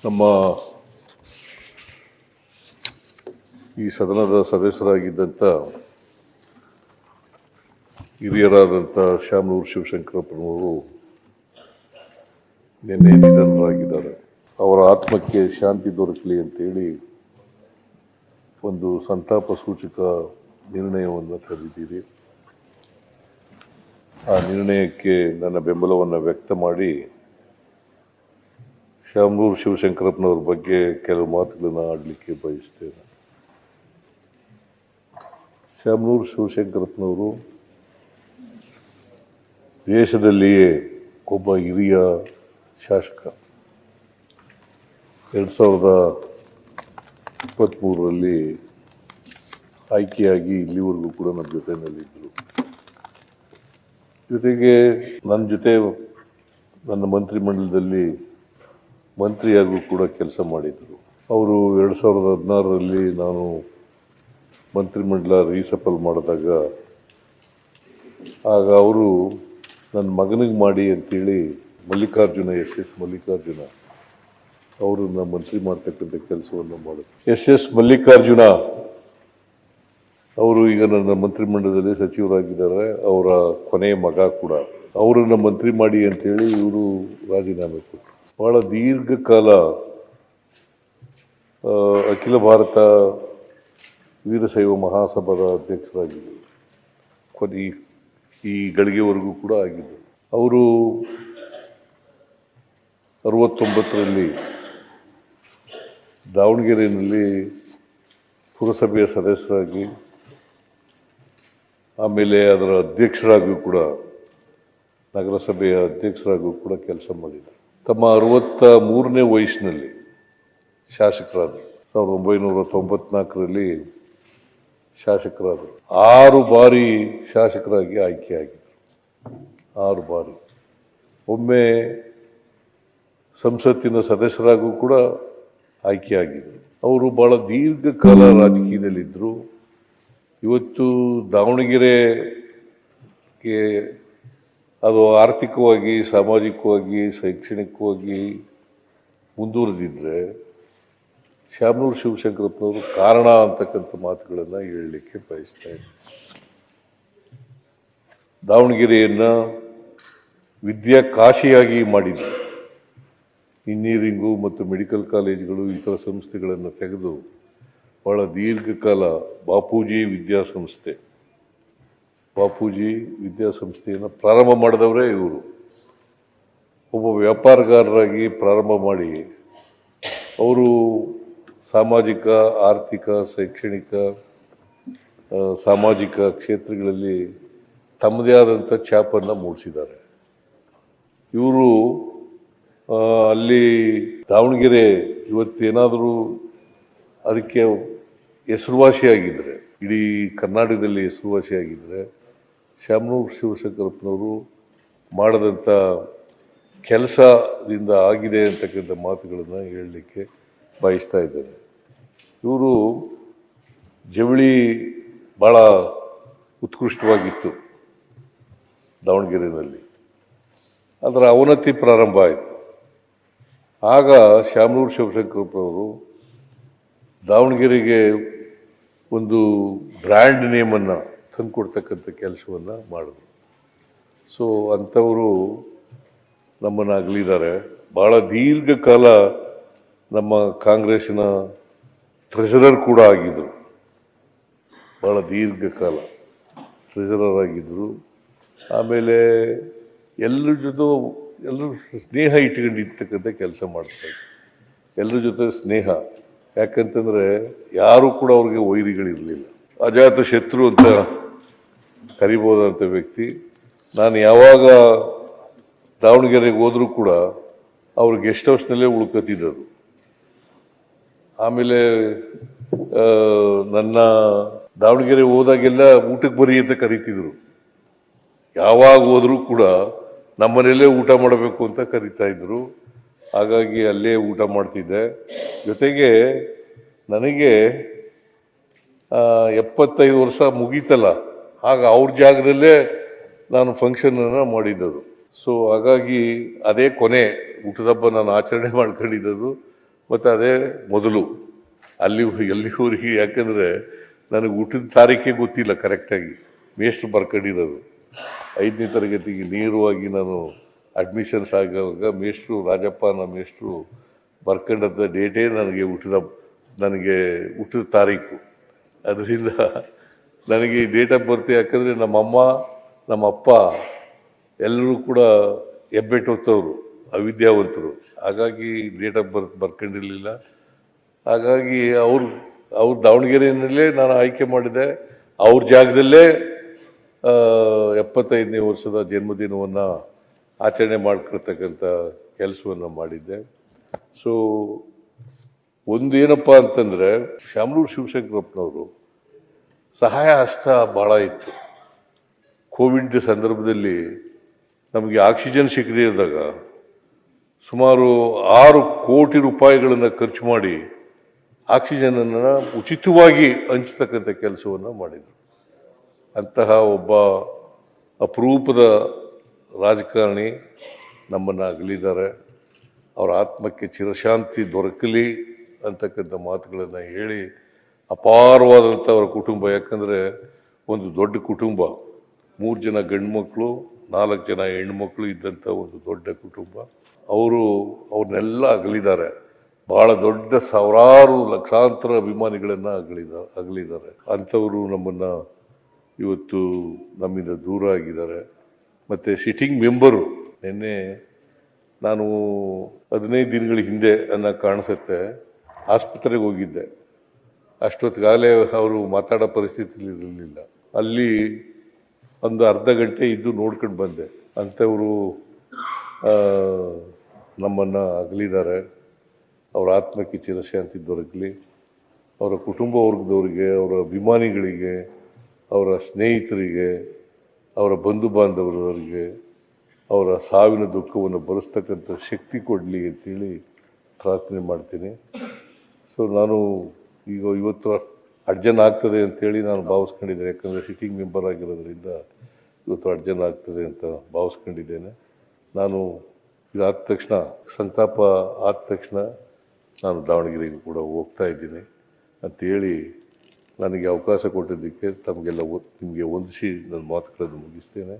ನಮ್ಮ ಈ ಸದನದ ಸದಸ್ಯರಾಗಿದ್ದಂಥ ಹಿರಿಯರಾದಂಥ ಶಾಮನೂರು ಶಿವಶಂಕರಪ್ಪನವರು ನಿನ್ನೆ ನಿಧನರಾಗಿದ್ದಾರೆ. ಅವರ ಆತ್ಮಕ್ಕೆ ಶಾಂತಿ ದೊರಕಲಿ ಅಂತೇಳಿ ಒಂದು ಸಂತಾಪ ಸೂಚಕ ನಿರ್ಣಯವನ್ನು ತಂದಿದ್ದೀರಿ. ಆ ನಿರ್ಣಯಕ್ಕೆ ನನ್ನ ಬೆಂಬಲವನ್ನು ವ್ಯಕ್ತ ಮಾಡಿ ಶಾಮನೂರು ಶಿವಶಂಕರಪ್ಪನವ್ರ ಬಗ್ಗೆ ಕೆಲವು ಮಾತುಗಳನ್ನು ಆಡಲಿಕ್ಕೆ ಬಯಸ್ತೇನೆ. ಶಾಮನೂರು ಶಿವಶಂಕರಪ್ಪನವರು ದೇಶದಲ್ಲಿಯೇ ಒಬ್ಬ ಹಿರಿಯ ಶಾಸಕ. 2023ರಲ್ಲಿ ಆಯ್ಕೆಯಾಗಿ ಇಲ್ಲಿವರೆಗೂ ಕೂಡ ನಮ್ಮ ಜೊತೆಯಲ್ಲಿದ್ದರು. ಜೊತೆಗೆ ನನ್ನ ಮಂತ್ರಿಮಂಡಲದಲ್ಲಿ ಮಂತ್ರಿಯಾಗೂ ಕೂಡ ಕೆಲಸ ಮಾಡಿದರು. ಅವರು 2016ರಲ್ಲಿ ನಾನು ಮಂತ್ರಿಮಂಡಲ ರೀಸಫಲ್ ಮಾಡಿದಾಗ ಆಗ ಅವರು ನನ್ನ ಮಗನಿಗೆ ಮಾಡಿ ಅಂತೇಳಿ ಎಸ್ ಮಲ್ಲಿಕಾರ್ಜುನ ಅವರನ್ನ ಮಂತ್ರಿ ಮಾಡ್ತಕ್ಕಂಥ ಕೆಲಸವನ್ನು ಮಾಡಿದ್ರು. ಎಸ್ ಮಲ್ಲಿಕಾರ್ಜುನ ಅವರು ಈಗ ನನ್ನ ಮಂತ್ರಿಮಂಡಲದಲ್ಲಿ ಸಚಿವರಾಗಿದ್ದಾರೆ. ಅವರ ಕೊನೆಯ ಮಗ ಕೂಡ. ಅವರನ್ನು ಮಂತ್ರಿ ಮಾಡಿ ಅಂತೇಳಿ ಇವರು ರಾಜೀನಾಮೆ ಕೊಟ್ಟರು. ಬಹಳ ದೀರ್ಘಕಾಲ ಅಖಿಲ ಭಾರತ ವೀರಶೈವ ಮಹಾಸಭಾದ ಅಧ್ಯಕ್ಷರಾಗಿದ್ದರು. ಈ ಗಳಿಗೆವರೆಗೂ ಕೂಡ ಆಗಿದ್ದರು. ಅವರು 69ರಲ್ಲಿ ದಾವಣಗೆರೆಯಲ್ಲಿ ಪುರಸಭೆಯ ಸದಸ್ಯರಾಗಿ ಆಮೇಲೆ ಅದರ ಅಧ್ಯಕ್ಷರಾಗಿಯೂ ಕೂಡ ನಗರಸಭೆಯ ಅಧ್ಯಕ್ಷರಾಗಿಯೂ ಕೂಡ ಕೆಲಸ ಮಾಡಿದರು. ತಮ್ಮ 63ನೇ ವಯಸ್ಸಿನಲ್ಲಿ ಶಾಸಕರಾದರು. 1994ರಲ್ಲಿ ಶಾಸಕರಾದರು. 6 ಬಾರಿ ಶಾಸಕರಾಗಿ ಆಯ್ಕೆಯಾಗಿದ್ದರು. 6 ಬಾರಿ. ಒಮ್ಮೆ ಸಂಸತ್ತಿನ ಸದಸ್ಯರಾಗೂ ಕೂಡ ಆಯ್ಕೆಯಾಗಿದ್ದರು. ಅವರು ಬಹಳ ದೀರ್ಘಕಾಲ ರಾಜಕೀಯದಲ್ಲಿದ್ದರು. ಇವತ್ತು ದಾವಣಗೆರೆಗೆ ಅದು ಆರ್ಥಿಕವಾಗಿ, ಸಾಮಾಜಿಕವಾಗಿ, ಶೈಕ್ಷಣಿಕವಾಗಿ ಮುಂದುವರೆದಿದ್ದರೆ ಶಾಮನೂರು ಶಿವಶಂಕರಪ್ಪನವರು ಕಾರಣ ಅಂತಕ್ಕಂಥ ಮಾತುಗಳನ್ನು ಹೇಳಲಿಕ್ಕೆ ಬಯಸ್ತಾ ಇದ್ದಾರೆ. ದಾವಣಗೆರೆಯನ್ನು ವಿದ್ಯಾಕಾಶಿಯಾಗಿ ಮಾಡಿದರು. ಇಂಜಿನಿಯರಿಂಗು ಮತ್ತು ಮೆಡಿಕಲ್ ಕಾಲೇಜುಗಳು, ಇತರ ಸಂಸ್ಥೆಗಳನ್ನು ತೆಗೆದು ಬಹಳ ದೀರ್ಘಕಾಲ ಬಾಪೂಜಿ ವಿದ್ಯಾಸಂಸ್ಥೆಯನ್ನು ಪ್ರಾರಂಭ ಮಾಡಿದವರೇ ಇವರು. ಒಬ್ಬ ವ್ಯಾಪಾರಗಾರರಾಗಿ ಪ್ರಾರಂಭ ಮಾಡಿ ಅವರು ಸಾಮಾಜಿಕ, ಆರ್ಥಿಕ, ಶೈಕ್ಷಣಿಕ, ಸಾಮಾಜಿಕ ಕ್ಷೇತ್ರಗಳಲ್ಲಿ ತಮ್ಮದೇ ಆದಂಥ ಛಾಪನ್ನು ಮೂಡಿಸಿದ್ದಾರೆ. ಇವರು ಅಲ್ಲಿ ದಾವಣಗೆರೆ ಇವತ್ತೇನಾದರೂ ಅದಕ್ಕೆ ಹೆಸರುವಾಸಿಯಾಗಿದ್ದರೆ, ಇಡೀ ಕರ್ನಾಟಕದಲ್ಲಿ ಹೆಸರುವಾಸಿಯಾಗಿದ್ದರೆ ಶಾಮನೂರು ಶಿವಶಂಕರಪ್ಪನವರು ಮಾಡಿದಂಥ ಕೆಲಸದಿಂದ ಆಗಿದೆ ಅಂತಕ್ಕಂಥ ಮಾತುಗಳನ್ನು ಹೇಳಲಿಕ್ಕೆ ಬಯಸ್ತಾ ಇದ್ದಾರೆ. ಇವರು ಜವಳಿ ಭಾಳ ಉತ್ಕೃಷ್ಟವಾಗಿತ್ತು ದಾವಣಗೆರೆಯಲ್ಲಿ. ಅದರ ಅವನತಿ ಪ್ರಾರಂಭ ಆಯಿತು. ಆಗ ಶಾಮನೂರು ಶಿವಶಂಕರಪ್ಪನವರು ದಾವಣಗೆರೆಗೆ ಒಂದು ಬ್ರ್ಯಾಂಡ್ ನೇಮನ್ನು ತಂದುಕೊಡ್ತಕ್ಕಂಥ ಕೆಲಸವನ್ನು ಮಾಡಿದ್ರು. ಸೊ ಅಂಥವರು ನಮ್ಮನ್ನು ಅಗಲಿದ್ದಾರೆ. ಭಾಳ ದೀರ್ಘಕಾಲ ನಮ್ಮ ಕಾಂಗ್ರೆಸ್ಸಿನ ಟ್ರೆಷರರ್ ಕೂಡ ಆಗಿದ್ದರು. ಭಾಳ ದೀರ್ಘಕಾಲ ಟ್ರೆಷರರ್ ಆಗಿದ್ದರು. ಆಮೇಲೆ ಎಲ್ಲರೂ ಸ್ನೇಹ ಇಟ್ಕೊಂಡಿರ್ತಕ್ಕಂಥ ಕೆಲಸ ಮಾಡ್ತಾರೆ. ಎಲ್ಲರ ಜೊತೆ ಸ್ನೇಹ. ಯಾಕಂತಂದರೆ ಯಾರೂ ಕೂಡ ಅವ್ರಿಗೆ ವೈರಿಗಳಿರಲಿಲ್ಲ. ಅಜಾತ ಶತ್ರು ಅಂತ ಕರಿಬೋದಂಥ ವ್ಯಕ್ತಿ. ನಾನು ಯಾವಾಗ ದಾವಣಗೆರೆಗೆ ಹೋದರೂ ಕೂಡ ಅವ್ರು ಗೆಸ್ಟ್ ಹೌಸ್ನಲ್ಲೇ ಉಳ್ಕೊತಿದ್ದರು. ಆಮೇಲೆ ನನ್ನ ದಾವಣಗೆರೆ ಹೋದಾಗೆಲ್ಲ ಊಟಕ್ಕೆ ಬರೀ ಅಂತ ಕರಿತಿದ್ರು. ಯಾವಾಗ ಹೋದರೂ ಕೂಡ ನಮ್ಮನೆಯಲ್ಲೇ ಊಟ ಮಾಡಬೇಕು ಅಂತ ಕರಿತಾ ಇದ್ರು. ಹಾಗಾಗಿ ಅಲ್ಲೇ ಊಟ ಮಾಡ್ತಿದ್ದೆ. ಜೊತೆಗೆ ನನಗೆ 75 ವರ್ಷ ಮುಗೀತಲ್ಲ, ಆಗ ಅವ್ರ ಜಾಗದಲ್ಲೇ ನಾನು ಫಂಕ್ಷನನ್ನು ಮಾಡಿದ್ದದು. ಸೊ ಹಾಗಾಗಿ ಅದೇ ಕೊನೆ ಊಟದ ಹಬ್ಬ ನಾನು ಆಚರಣೆ ಮಾಡ್ಕೊಂಡಿದ್ದದು ಮತ್ತು ಅದೇ ಮೊದಲು ಎಲ್ಲಿವರೆಗೆ, ಯಾಕಂದರೆ ನನಗೆ ಊಟದ ತಾರೀಖೇ ಗೊತ್ತಿಲ್ಲ ಕರೆಕ್ಟಾಗಿ. ಮೇಷ್ಟ್ರು ಬರ್ಕೊಂಡಿರೋದು 5ನೇ ತರಗತಿಗೆ ನೇರವಾಗಿ ನಾನು ಅಡ್ಮಿಷನ್ಸ್ ಆಗುವಾಗ ಮೇಷ್ಟ್ರು ರಾಜಪ್ಪ ನಮ್ಮ ಮೇಷ್ಟ್ರು ಬರ್ಕೊಂಡಂಥ ಡೇಟೇ ನನಗೆ ಊಟದ ತಾರೀಕು. ಅದರಿಂದ ನನಗೆ ಡೇಟ್ ಆಫ್ ಬರ್ತ್, ಯಾಕಂದರೆ ನಮ್ಮಮ್ಮ ನಮ್ಮಪ್ಪ ಎಲ್ಲರೂ ಕೂಡ ಹೆಬ್ಬೆಟ್ಟೊತ್ತವರು, ಅವಿದ್ಯಾವಂತರು. ಹಾಗಾಗಿ ಡೇಟ್ ಆಫ್ ಬರ್ತ್ ಬರ್ಕೊಂಡಿರಲಿಲ್ಲ. ಹಾಗಾಗಿ ಅವ್ರು ದಾವಣಗೆರೆಯಲ್ಲೇ ನಾನು ಆಯ್ಕೆ ಮಾಡಿದೆ. ಅವ್ರ ಜಾಗದಲ್ಲೇ 75ನೇ ವರ್ಷದ ಜನ್ಮದಿನವನ್ನು ಆಚರಣೆ ಮಾಡ್ಕೊಳ್ತಕ್ಕಂಥ ಕೆಲಸವನ್ನು ಮಾಡಿದ್ದೆ. ಸೊ ಒಂದೇನಪ್ಪ ಅಂತಂದರೆ, ಶಾಮನೂರು ಶಿವಶಂಕರಪ್ಪನವರು ಸಹಾಯ ಹಸ್ತ ಭಾಳ ಇತ್ತು. ಕೋವಿಡ್ ಸಂದರ್ಭದಲ್ಲಿ ನಮಗೆ ಆಕ್ಸಿಜನ್ ಸಿಗದೇ ಇದ್ದಾಗ ಸುಮಾರು 6 ಕೋಟಿ ರೂಪಾಯಿಗಳನ್ನು ಖರ್ಚು ಮಾಡಿ ಆಕ್ಸಿಜನನ್ನು ಉಚಿತವಾಗಿ ಹಂಚತಕ್ಕಂಥ ಕೆಲಸವನ್ನು ಮಾಡಿದರು. ಅಂತಹ ಒಬ್ಬ ಅಪರೂಪದ ರಾಜಕಾರಣಿ ನಮ್ಮನ್ನು ಅಗಲಿದ್ದಾರೆ. ಅವರ ಆತ್ಮಕ್ಕೆ ಚಿರಶಾಂತಿ ದೊರಕಲಿ ಅಂತಕ್ಕಂಥ ಮಾತುಗಳನ್ನು ಹೇಳಿ, ಅಪಾರವಾದಂಥ ಅವರ ಕುಟುಂಬ, ಯಾಕಂದರೆ ಒಂದು ದೊಡ್ಡ ಕುಟುಂಬ, 3 ಜನ ಗಂಡು ಮಕ್ಕಳು 4 ಜನ ಹೆಣ್ಣುಮಕ್ಕಳು ಇದ್ದಂಥ ಒಂದು ದೊಡ್ಡ ಕುಟುಂಬ. ಅವ್ರನ್ನೆಲ್ಲ ಅಗಲಿದ್ದಾರೆ. ಭಾಳ ದೊಡ್ಡ ಸಾವಿರಾರು ಲಕ್ಷಾಂತರ ಅಭಿಮಾನಿಗಳನ್ನು ಅಗಲಿದ್ದಾರೆ. ಅಂಥವರು ನಮ್ಮನ್ನು ಇವತ್ತು ನಮ್ಮಿಂದ ದೂರ ಆಗಿದ್ದಾರೆ. ಮತ್ತು ಸಿಟ್ಟಿಂಗ್ ಮೆಂಬರು, ನಿನ್ನೆ ನಾನು 15 ದಿನಗಳ ಹಿಂದೆ ಕಾಣಿಸುತ್ತೆ ಆಸ್ಪತ್ರೆಗೆ ಹೋಗಿದ್ದೆ. ಅಷ್ಟೊತ್ತಿಗಾಗಲೇ ಅವರು ಮಾತಾಡೋ ಪರಿಸ್ಥಿತಿಯಲ್ಲಿ ಇರಲಿಲ್ಲ. ಅಲ್ಲಿ ಒಂದು ಅರ್ಧ ಗಂಟೆ ಇದ್ದು ನೋಡ್ಕೊಂಡು ಬಂದೆ. ಅಂಥವರು ನಮ್ಮನ್ನು ಅಗಲಿದ್ದಾರೆ. ಅವರ ಆತ್ಮಕ್ಕೆ ಚಿರಶಾಂತಿ ದೊರಕಲಿ. ಅವರ ಕುಟುಂಬ ವರ್ಗದವರಿಗೆ, ಅವರ ಅಭಿಮಾನಿಗಳಿಗೆ, ಅವರ ಸ್ನೇಹಿತರಿಗೆ, ಅವರ ಬಂಧು ಬಾಂಧವರಿಗೆ ಅವರ ಸಾವಿನ ದುಃಖವನ್ನು ಭರಿಸ್ತಕ್ಕಂಥ ಶಕ್ತಿ ಕೊಡಲಿ ಅಂತೇಳಿ ಪ್ರಾರ್ಥನೆ ಮಾಡ್ತೀನಿ. ಸೊ ನಾನು ಇವತ್ತು ಅರ್ಜನ್ ಆಗ್ತದೆ ಅಂತೇಳಿ ನಾನು ಭಾವಿಸ್ಕೊಂಡಿದ್ದೇನೆ. ಯಾಕಂದರೆ ಸಿಟ್ಟಿಂಗ್ ಮೆಂಬರ್ ಆಗಿರೋದ್ರಿಂದ ಇವತ್ತು ಅರ್ಜನ್ ಆಗ್ತದೆ ಅಂತ ಭಾವಿಸ್ಕೊಂಡಿದ್ದೇನೆ. ನಾನು ಇದಾದ ತಕ್ಷಣ, ಸಂತಾಪ ಆದ ತಕ್ಷಣ ನಾನು ದಾವಣಗೆರೆಗೂ ಕೂಡ ಹೋಗ್ತಾ ಇದ್ದೀನಿ ಅಂಥೇಳಿ ನನಗೆ ಅವಕಾಶ ಕೊಟ್ಟಿದ್ದಕ್ಕೆ ನಿಮಗೆ ಹೊಂದಿಸಿ ನನ್ನ ಮಾತುಗಳನ್ನು ಮುಗಿಸ್ತೇನೆ.